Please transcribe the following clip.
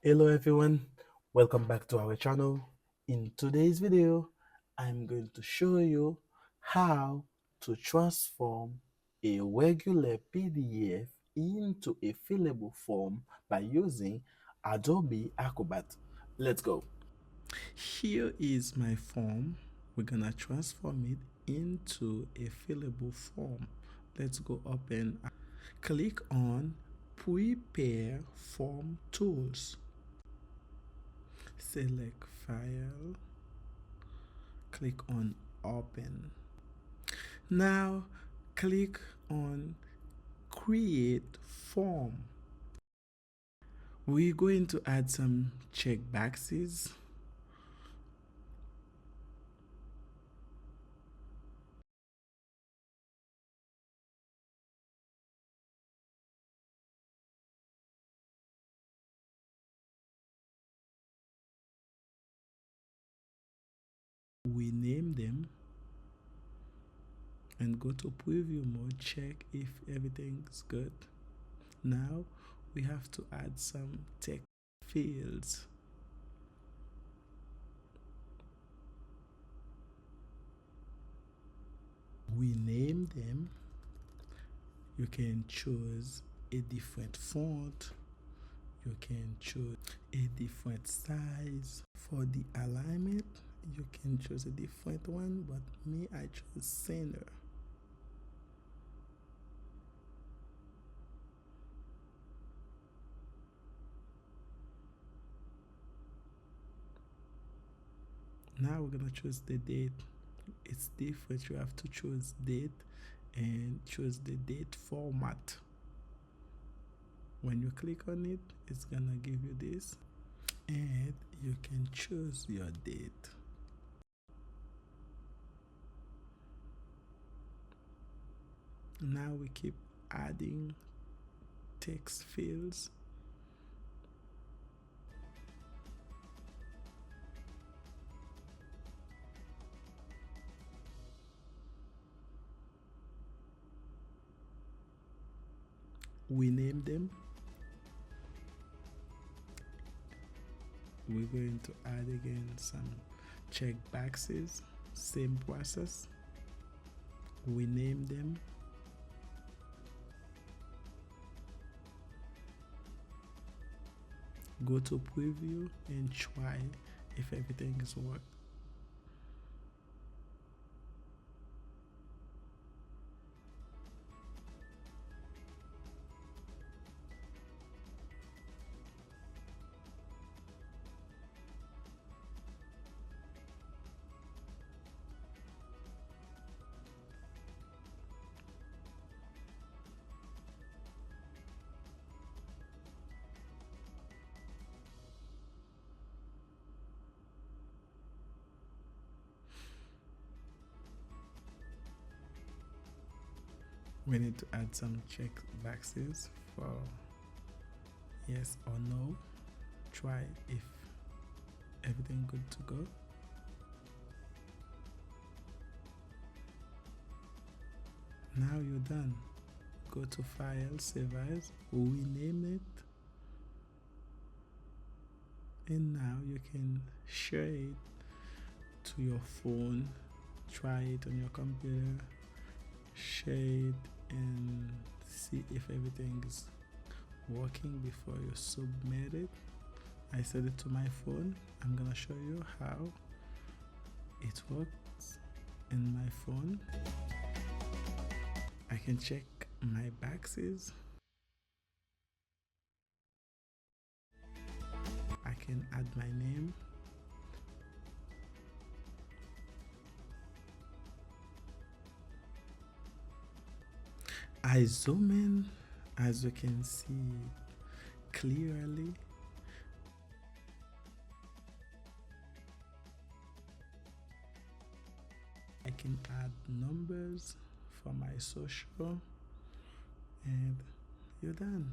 Hello everyone, welcome back to our channel. In today's video, I'm going to show you how to transform a regular PDF into a fillable form by using Adobe Acrobat. Let's go. Here is my form. We're gonna transform it into a fillable form. Let's go up and click on Prepare Form Tools. Select File, click on Open. Now click on Create Form. We're going to add some checkboxes. We name them and go to preview mode, check if everything's good. Now we have to add some text fields. We name them. You can choose a different font. You can choose a different size. For the alignment, you can choose a different one, but me, I choose center. Now we're gonna choose the date. It's different. You have to choose date and choose the date format. When you click on it, it's gonna give you this, and you can choose your date. Now we keep adding text fields. We name them. We're going to add again some check boxes. Same process. We name them. Go to preview and try if everything is working. We need to add some check boxes for yes or no. Try if everything good to go. Now you're done. Go to File, Save As, rename it, and now you can share it to your phone. Try it on your computer, share it, and see if everything is working before you submit it. I set it to my phone. I'm gonna show you how it works in my phone. I can check my boxes. I can add my name. I zoom in, as you can see clearly. I can add numbers for my social, and you're done.